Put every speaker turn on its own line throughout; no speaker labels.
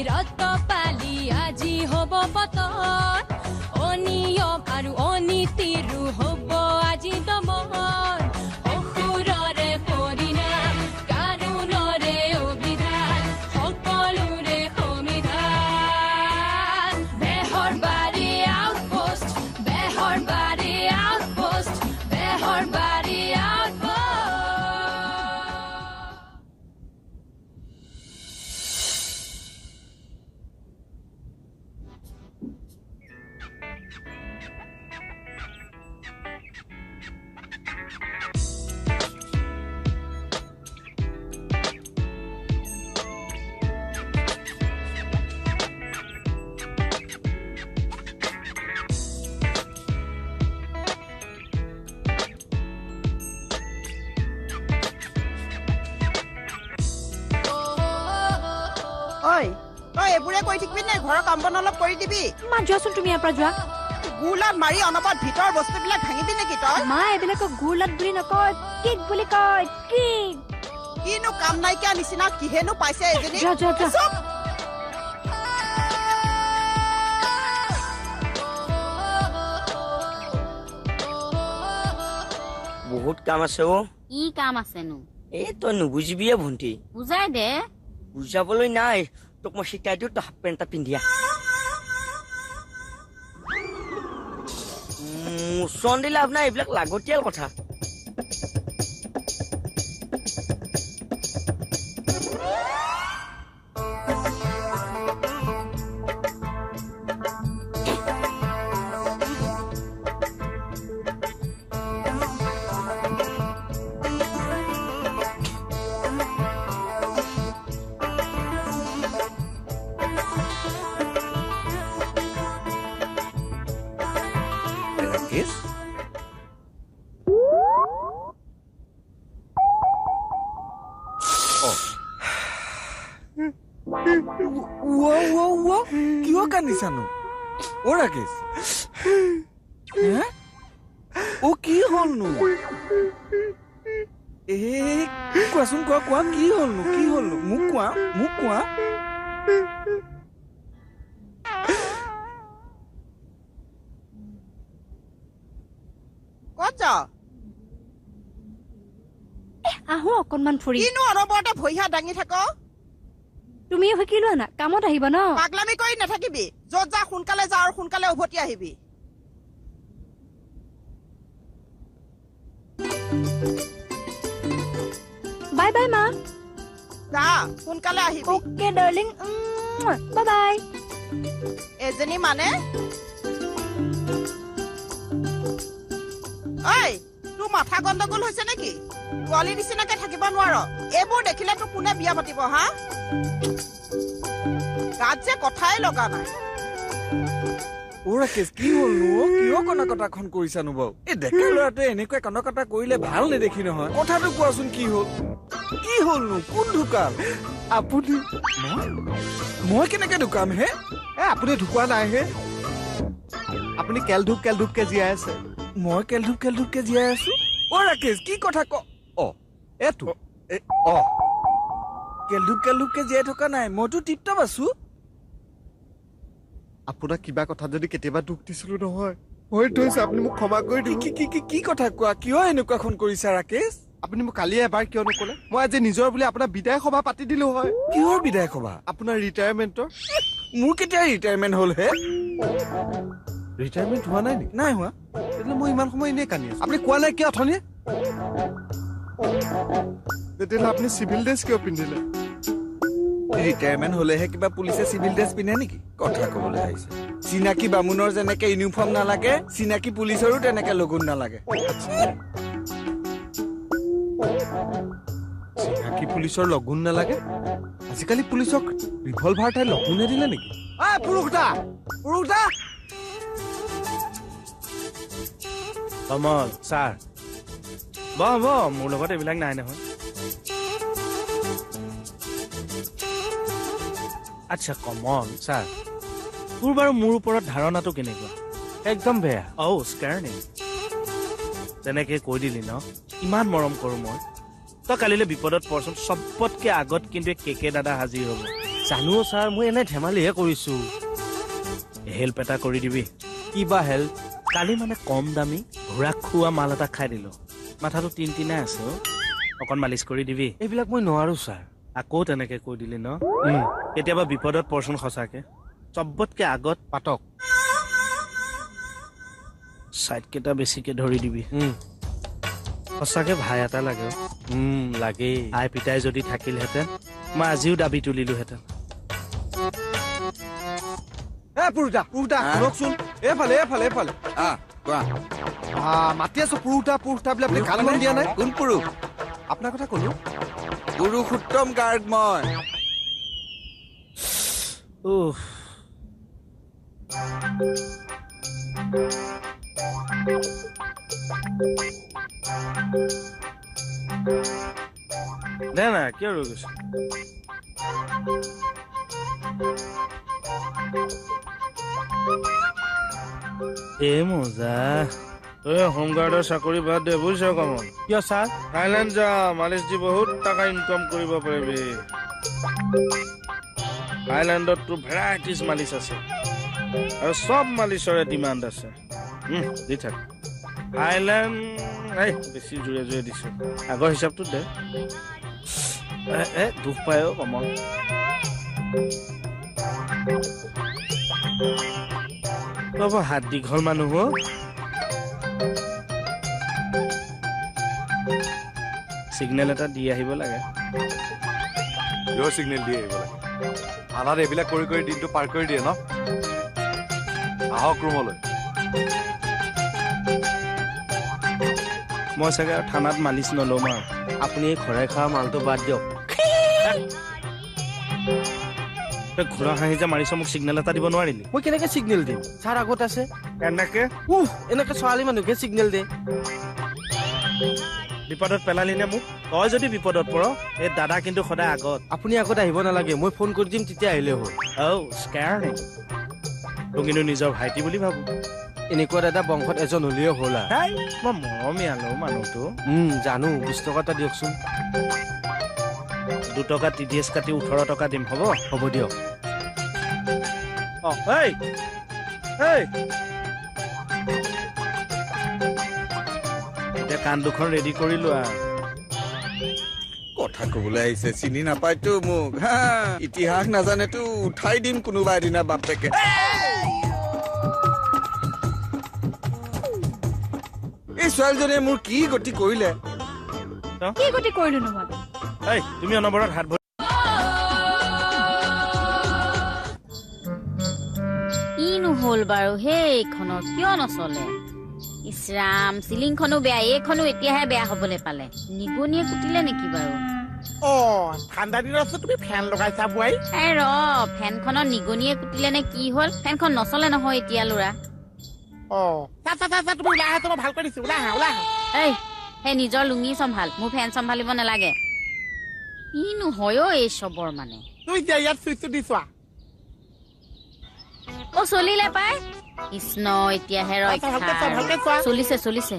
ৰত পালি আজি হ'ব পতন অনিয়ম আৰু অনীতিৰো হ'ব আজি দমন অসুৰৰে পৰিণাম কানুনৰে অভিধান সকলোৰে সমিধান বেহৰবাৰী আউটপোষ্ট বেহৰবাৰী আউটপোষ্ট বেহৰবাৰী আউটপোষ্ট
এইবোৰে কৈ থাকিবি নে ঘৰৰ কাম বন অলপ কৰি দিবি
মা যোৱাচোন তুমি ইয়াৰ পৰা যোৱা
গুলাত মাৰি অনবৰত ভিতৰৰ বস্তুবিলাক ভাঙিবি নেকি তই
মা এইবিলাকক গুলাত বুলি নকয় কেক বুলি কয় কেক
কিনো কাম নাইকিয়া নিচিনা কিহেনো পাইছে এজনী
যোৱা
বহুত কাম আছে অ
কি কাম আছেনো
এই তই নুবুজিবিয়ে ভণ্টি
বুজাই দে
বুজাবলৈ নাই তোক মই শিকাই দিওঁ তই হাফ পেণ্ট এটা পিন্ধিয়া মোচন দিলে আপোনাৰ এইবিলাক লাগতিয়াল কথা
কিয় কান্দিছানো অ ৰাকেশ অ কি হলনো কোৱাচোন কোৱা কি হলনো মোক কোৱা
ক'ত
আহো অকনমান ফুৰি
কিনো অনবৰতে ভৰিহা দাঙি থাক
তুমিও শিকি লোৱা না কামত আহিব ন
পাগলামি কৰি নাথাকিবি য'ত যা সোনকালে যা আৰু সোনকালে উভতি আহিবি
বাই বাই মা
যা সোনকালে আহিবি
ওকে ডাৰ্লিং বাই বাই
এজনী মানে ঐ তোৰ মাথা গণ্ডগোল হৈছে নেকি ছোৱালী নিচিনাকে থাকিব নোৱাৰ এইবোৰ দেখিলে তোক কোনে বিয়া পাতিব হা গাত যে কথাই লগা নাই
অ ৰাকেশ কি হলনো কিয় কনকতাখন কৰিছানো বাৰু এই ডেকা ল'ৰাটোৱে এনেকুৱা কনকতা কৰিলে ভাল নেদেখি নহয় কথাটো কোৱাচোন কি হলনো কোন ঢুকাল আপুনি মই কেনেকে ঢুকাম হে
আপুনি ঢুকুৱা নাই হে আপুনি কেলধুপকে জীয়াই আছে
মই কেলধুপকে জীয়াই আছো অ ৰাকেশ কি কথা
এইটো
কেলধুপকে জীয়াই থকা নাই মইতো টিপটপ আছো
আপোনাক কিবা কথা যদি কেতিয়াবা দুখ দিছিলো নহয় হয়তো আপুনি মোক ক্ষমা কৰি দিব
কি কথা কোৱা কিয় এনেকুৱাখন কৰিছা ৰাকেশ
আপুনি মোক কালি এবাৰ কিয় নকলে মই আজি নিজৰ বুলি আপোনাৰ বিদায় সভা পাতি দিলো হয়
কিহৰ বিদায় সভা
আপোনাৰ ৰিটায়াৰমেণ্টৰ
মোৰ কেতিয়া ৰিটায়াৰমেণ্ট হ'ল হে
ৰিটায়াৰমেণ্ট হোৱা নাই নেকি
নাই হোৱা
তেতিয়াহ'লে মই ইমান সময় এনেই কান্দি আছো আপুনি কোৱা নাই কিয় অথনিয়ে তেতিয়াহ'লে আপুনি চিভিল ড্ৰেছ কিয় পিন্ধিলে
ৰিটায়াৰমেণ্ট হলেহে কিবা পুলিচে চিভিল ড্ৰেছ পিন্ধে নেকি কথা কবলৈ আহিছে চিনাকি বামুণৰ যেনেকে ইউনিফৰ্ম নালাগে চিনাকি পুলিচৰো তেনেকে লগুণ নালাগে
চিনাকি পুলিচৰ লগুণ নালাগে আজিকালি পুলিচক ৰিভলভাৰ ঠাই লগুণে দিলে নেকি পুৰুষদা
কমল ছাৰ হ'ব মোৰ লগত এইবিলাক নাই নহয় আচ্ছা কমল ছাৰ তোৰ বাৰু মোৰ ওপৰত ধাৰণাটো কেনেকুৱা একদম বেয়া স্কেৰনিং তেনেকে কৈ দিলি ন ইমান মৰম কৰো মই তই কালিলৈ বিপদত পৰচোন চবতকে আগত কিন্তু কেকে দাদা হাজিৰ হ'ব জানো ছাৰ মই এনে ধেমালিহে কৰিছো হেল্প এটা কৰি দিবি
কিবা হেল্প
কালি মানে কম দামী ঘোঁৰাক খোৱা মাল এটা খাই দিলো মাথাটো টিনটিনাই আছে অকণ মালিচ কৰি দিবি
এইবিলাক মই নোৱাৰো ছাৰ
আকৌ তেনেকে কৈ দিলি ন কেতিয়াবা বিপদত পৰচোন সঁচাকে চবতকে আগত
পাতক
চাইড কেইটা বেছিকে ধৰি দিবি সঁচাকে ভাই এটা লাগে
লাগেই
আই পিতাই যদি থাকিলহেঁতেন মই আজিও দাবী তুলিলোহেঁতেন
পুৰুতা শুনকচোন এইফালে
কোৱা
মাতি আছো পুৰুতা বুলি আপুনি কাণখন দিয়া নাই
কোন পুৰুষ
আপোনাৰ কথা কলো
পুৰুষোত্তম গাৰ্গ মই
উফ দে না কিয় ৰৈ গৈছ এ মজা তই হোমগাৰ্ডৰ চাকৰি বাদ দে বুজিছ কমল
কিয় ছাৰ
থাইলেণ্ড যা মালিচ দি বহুত টকা ইনকাম কৰিব পাৰিবি থাইলেণ্ডত তোৰ ভেৰাইটিজ মালিচ আছে আৰু চব মালিচৰে ডিমাণ্ড আছে দি থাক থাইলেণ্ড বেছি জোৰে জোৰে দিছো আগৰ হিচাপটো দে দুখ পায় কমল তব হাত দীঘল মানুহ চিগনেল এটা দি আহিব লাগে
কিয় চিগনেল দি আহিব লাগে থানাত এইবিলাক কৰি কৰি দিনটো পাৰ কৰি দিয়ে ন আহক ৰুমলৈ
মই চাগে আৰু থানাত মালিচ নল'ম আৰু
আপুনি এই খৰাই খোৱা মালটো বাদ দিয়ক
তই ঘোঁৰা হাঁহি যে মাৰিছ মোক চিগনেল এটা দিব নোৱাৰিলি
মই কেনেকে চিগনেল দিম ছাৰ আগত আছে
এনেকে
এনেকে ছোৱালী মানুহকে চিগনেল দিয়ে
বিপদত পেলালি নে মোক তই যদি বিপদত পৰ এই দাদা কিন্তু সদায় আগত
আপুনি আগত আহিব নালাগে মই ফোন কৰি দিম তেতিয়া আহিলে হ'ল
স্কেয়াৰিং তোক কিন্তু নিজৰ ভাইটি বুলি ভাবো
এনেকুৱা দাদা বংশত এজন হলেও হ'ল
মই মৰমীয়ালো মানুহটো
জানো 20 টকা এটা দিয়কচোন
2 টকা TDS কাটি 18 টকা দিম হ'ব
দিয়ক
এতিয়া কাণ দুখন ৰেডি কৰিলো
কথা কবলৈ আহিছে চিনি নাপায়তো মোক ইতিহাস নাজানেতো উঠাই দিম কোনোবা এদিনা বাপেকে এই ছোৱালীজনীয়ে মোৰ কি গতি কৰিলে
কি গতি কৰিলো নো মই
তুমি অনবৰত হাত ভৰি
কিনো হ'ল বাৰু সেইখনৰ কিয় নচলে ইছৰাম চিলিংখনো বেয়া এইখনো এতিয়াহে বেয়া হবলৈ পালে নিগনিয়ে কুটিলে নেকি বাৰু
ঠাণ্ডা দিনত তুমি ফেন লগাইছা বোৱাৰী
ফেনখনৰ নিগনিয়ে কুটিলে নে কি হ'ল ফেনখন নচলে নহয় এতিয়া ল'ৰা
তুমি ওলাই আহা মই ভাল কৰি দিছো ওলাই আহা
সেই নিজৰ লুঙি চম্ভাল মোৰ ফেন চম্ভালিব নালাগে কিনো হয় এই চবৰ মানে
তুমি এতিয়া ইয়াত চুইচটো দি চোৱা
চলিলে পাই কৃষ্ণ এতিয়াহে ৰক্ষা চলিছে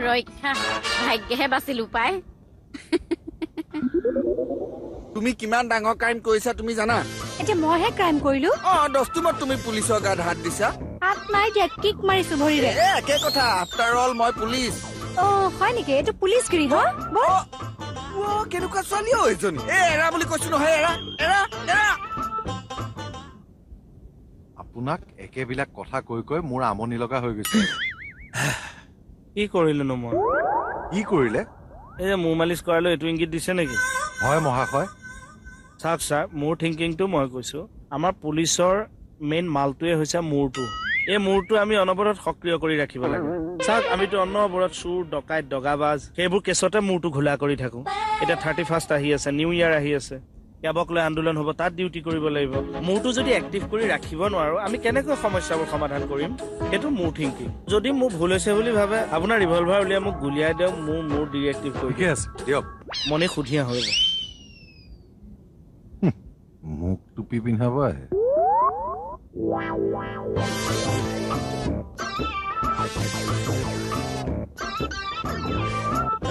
ৰক্ষা ভাগ্যহে বাচিলো পাই
তুমি কিমান ডাঙৰ ক্ৰাইম কৰিছা তুমি জানা
এতিয়া মইহে ক্ৰাইম কৰিলো
দস্তুমত তুমি পুলিচৰ গাত হাত দিছা
হাত নাই দিয়া কিক মাৰিছো ভৰিৰে
একে কথা আফটাৰ অল মই পুলিচ
হয় নেকি এইটো পুলিচগিৰি
কেনেকুৱা ছোৱালী এইজনী এৰা বুলি কৈছো নহয় এৰা
আপোনাক একেবিলাক কথা কৈ কৈ মোৰ আমনি লগা হৈ গৈছে
কি কৰিলোনো মই
কি কৰিলে
এই মোৰ মালিচ কৰালৈ এইটো ইংগিত দিছে নেকি
হয় মহাশয়
চাওক ছাৰ মোৰ থিংকিংটো মই কৈছো আমাৰ পুলিচৰ মেইন মালটোৱে হৈছে মূৰটো এই মূৰটো আমি অনবৰত সক্ৰিয় কৰি ৰাখিব লাগে চাওক আমিতো অনবৰত চুৰ ডকাইত দগাবাজ সেইবোৰ কেছতে মূৰটো ঘোলা কৰি থাকো এতিয়া 31st আহি আছে নিউ ইয়াৰ আহি আছে কেবক লৈ আন্দোলন হ'ব তাত ডিউটি কৰিব লাগিব মূৰটো যদি এক্টিভ কৰি ৰাখিব নোৱাৰো আমি কেনেকৈ সমস্যাবোৰ সমাধান কৰিম সেইটো মোৰ থিংকিং যদি মোৰ ভুল হৈছে বুলি ভাবে আপোনাৰ ৰিভলভাৰ উলিয়াই মোক গুলিয়াই দিয়ক মোৰ ডিএক্টিভ কৰি
ঠিকে আছে দিয়ক
মনে সুধিয়া হৈ
মোক টুপি পিন্ধাব আহে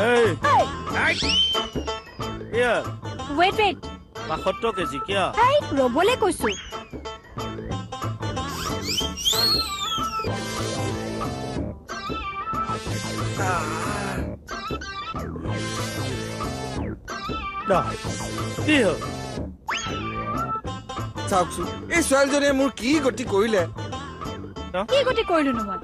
এই কিয়
ৱেইট ৱেইট
৭২ কেজি কিয়
এই ৰ'বলে কৈছো
কি হ'ল
চাওকচোন এই ছোৱালীজনীয়ে মোৰ কি গতি কৰিলে
কি গতি কৰিলো মই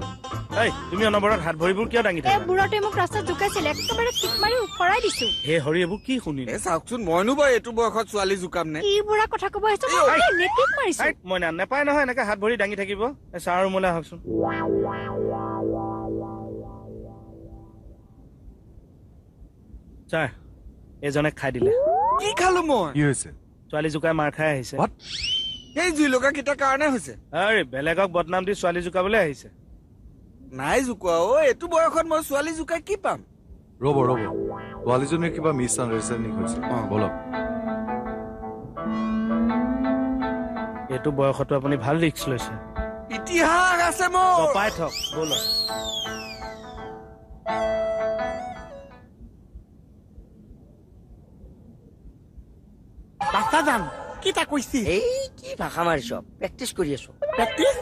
এই তুমি অনবৰত হাত ভৰিবোৰ কিয় দাঙি
এই
থাকা
বুঢ়াটোৱে মোক ৰাস্তাত জোকাইছিল একেবাৰে কিক মাৰি উফৰাই দিছো
হে হৰি এইবোৰ কি শুনিলে
এ চাওকচোন মইনো বাৰু এইটো বয়সত ছোৱালী জোকাম নে
কি বুঢ়া কথা ক'ব আহিছো মই এনে কিক মাৰিছো
মই নাপায় নহয় এনেকে হাত ভৰি দাঙি থাকিব ছাৰ ৰুমলৈ আহকচোন ছাৰ এজনে খাই দিলে
কি খালো মই
কি হৈছে
ছোৱালী জোকাই মাৰ খাই আহিছে
What?
সেই জুই লগা কেইটাৰ কাৰণে হৈছে
আৰে বেলেগক বদনাম দি ছোৱালী জোকাবলৈ আহিছে
নাই জোকোৱা অ এইটো বয়সত মই ছোৱালী জোকাই কি পাম
ৰ'ব ছোৱালীজনীৰ কিবা মিছ আণ্ডাৰষ্টেণ্ডিং হৈছে বলক
এইটো বয়সতো আপুনি ভাল ৰিস্ক লৈছে
ইতিহাস আছে মোৰ
চপাই থক বলক
বাচ্চাজান কি তা কৈছি
এই কি ভাষা মাৰিছ প্ৰেক্টিচ কৰি আছো
প্ৰেক্টিচ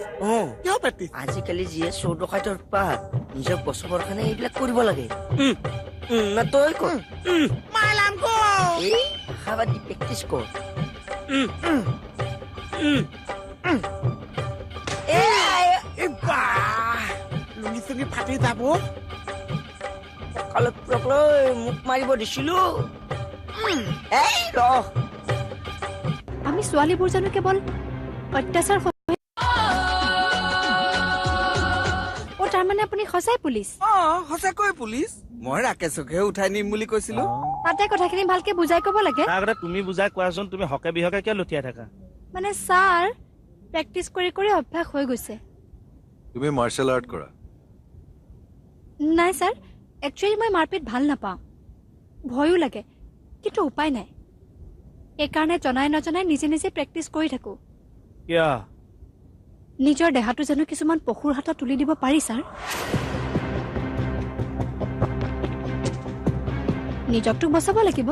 কিয় প্ৰেক্টিচ
আজিকালি যিয়ে চোৰ ডকাইতৰ উৎপাত নিজক বচাবৰ কাৰণে এইবিলাক কৰিব লাগে না তই কৰ
মালাম কো
এই ভাষা বাদ দি প্ৰেক্টিচ কৰ
লুঙি চুঙি ফাটি যাব
কালত পুৰকলৈ মোক মাৰিব দিছিলো এই ৰহ
আমি ছোৱালীবোৰ জানো কেৱল অত্যাচাৰ তাৰমানে আপুনি সঁচাই পুলিচ
সঁচাকৈ পুলিচ মই ৰাকেশকে উঠাই নিম বুলি কৈছিলো
তাতে কথাখিনি ভালকে বুজাই ক'ব লাগে
তাৰ আগতে তুমি বুজাই কোৱাচোন তুমি হকে বিহকে কিয় লুটিয়াই থাকা
মানে ছাৰ প্ৰেক্টিচ কৰি কৰি অভ্যাস হৈ গৈছে
তুমি মাৰ্চেল আৰ্ট কৰা
নাই ছাৰ একচুৱেলি মই মাৰপিট ভাল নাপাওঁ ভয়ো লাগে কিন্তু উপায় নাই এইকাৰণে জনাই নজনাই নিজে নিজে প্ৰেক্টিচ কৰি থাকো
কিয়
নিজৰ দেহাটো জানো কিছুমান পশুৰ হাতত তুলি দিব পাৰি ছাৰ নিজকটো বচাব লাগিব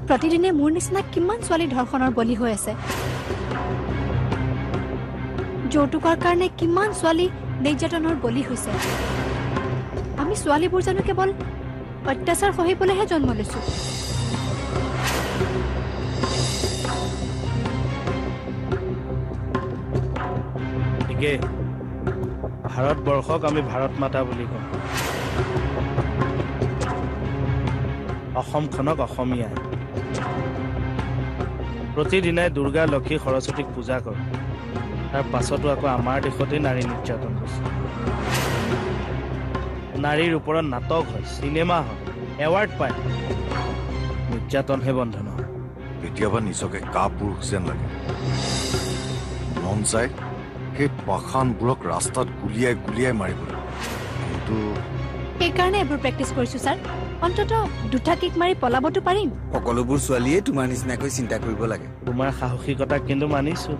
প্ৰতিদিনে মোৰ নিচিনা কিমান ছোৱালী ধৰ্ষণৰ বলি হৈ আছে যৌতুকৰ কাৰণে কিমান ছোৱালী নিৰ্যাতনৰ বলি হৈছে আমি ছোৱালীবোৰ জানো কেৱল অত্যাচাৰ সহিবলৈহে জন্ম লৈছো
ঠিকেই ভাৰতবৰ্ষক আমি ভাৰত মাতা বুলি কওঁ অসমখনক অসমীয়া প্ৰতিদিনাই দুৰ্গা লক্ষী সৰস্বতীক পূজা কৰোঁ তাৰ পাছতো আকৌ আমাৰ দেশতেই নাৰী নিৰ্যাতন হৈছে নাৰীৰ ওপৰত নাটক হয় চিনেমা হয় এৱাৰ্ড পায় নিৰ্যাতনহে বন্ধ নহয়
কেতিয়াবা নিজকে কাপুৰুষ যেন লাগে মন যায় সেই পাখানবোৰক ৰাস্তাত গুলিয়াই গুলিয়াই মাৰিবলৈ কিন্তু
সেইকাৰণে এইবোৰ প্ৰেক্টিচ কৰিছো ছাৰ অন্তত দুটা কিক মাৰি পলাবতো পাৰিম
সকলোবোৰ ছোৱালীয়ে তোমাৰ নিচিনাকৈ চিন্তা কৰিব লাগে
তোমাৰ সাহসিকতাক কিন্তু মানিছো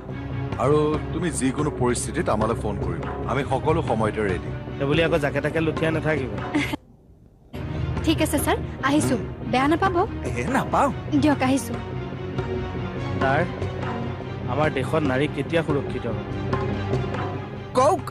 আৰু তুমি যিকোনো পৰিস্থিতিত আমালৈ ফোন কৰিবা আমি সকলো সময়তে ৰেডি
সেইবুলি আকৌ জাকে তাকে লুঠিয়াই নাথাকিব
ঠিক আছে ছাৰ আহিছো বেয়া নাপাব
নাপাওঁ
দিয়ক আহিছো
তাৰ আমাৰ দেশত নাৰী কেতিয়া সুৰক্ষিত হ'ব
কওক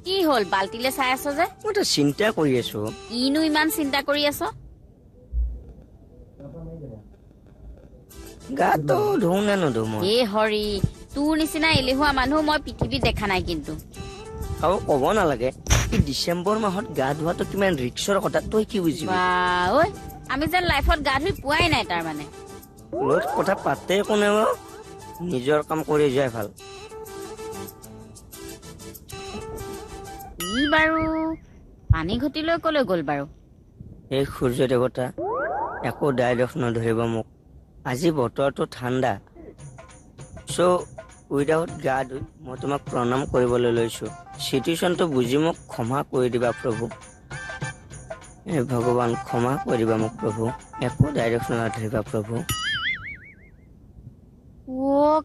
কি হ'ল বাল্টিলে চাই আছ যে
মইতো চিন্তা কৰি আছো
কিনো ইমান চিন্তা কৰি আছ
গাটো ধুও নে নুধুও মই
হে হৰি তোৰ নিচিনা এলেহুৱা মানুহ মই পৃথিৱীত দেখা নাই কিন্তু
আৰু ক'ব নালাগে এই ডিচেম্বৰ মাহত গা ধোৱাটো কিমান ৰিক্সৰ কথা তই কি বুজিবি
ঐ আমি যেন লাইফত গা ধুই পোৱাই নাই তাৰমানে
লগত কথা পাতে কোনে নিজৰ কাম কৰি যোৱাই ভাল
বাৰু পানী ঘটি লৈ কলৈ গ'ল বাৰু?
এই সূৰ্য দেৱতা একো ডাইলগ নধৰিব মোক। আজি বতৰটো ঠাণ্ডা, চ' উইদাউট গা ধুই মই তোমাক প্ৰণাম কৰিবলৈ লৈছোঁ। চিটুৱেশ্যনটো বুজি মোক ক্ষমা কৰি দিবা প্ৰভু। হে ভগৱান, ক্ষমা কৰি দিবা মোক প্ৰভু। একো ডাইলগ নধৰিবা প্ৰভু।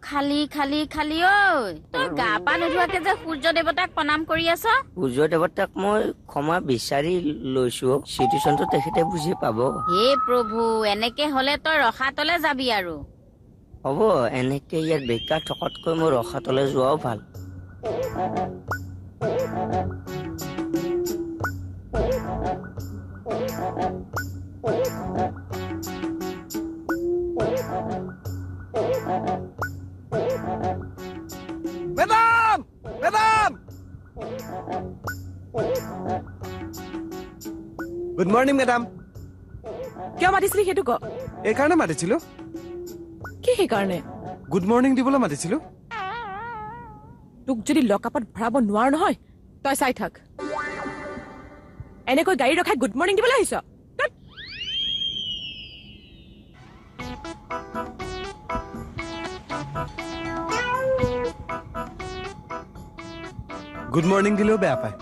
খালি খালি খালি ঐ, তই গা পা নোধোৱাকে যে সূৰ্য দেৱতাক প্ৰণাম কৰি আছ?
সূৰ্য দেৱতাক মই ক্ষমা বিচাৰি লৈছোঁ। চিটুৱেশ্যনটো তেখেতে বুজি পাব।
হে প্ৰভু, এনেকে হলে তই ৰসাতলে যাবি আৰু।
হ'ব, এনেকে ইয়াত বেকাৰ থকাতকৈ মই ৰসাতলৈ যোৱাও ভাল।
Madam madam
good morning madam.
কিয় মাতিছিলি সেইটো ক?
এইকাৰণে মাতিছিলো,
কি সেইকাৰণে?
গুড মৰ্ণিং দিবলৈ মাতিছিলো।
তোক যদি লকআপত ভৰাব নোৱাৰ নহয়, তই চাই থাক। এনেকৈ গাড়ী ৰখাই গুড মৰ্ণিং দিবলৈ আহিছ?
গুড মৰ্ণিং দিলেও বেয়া পায়।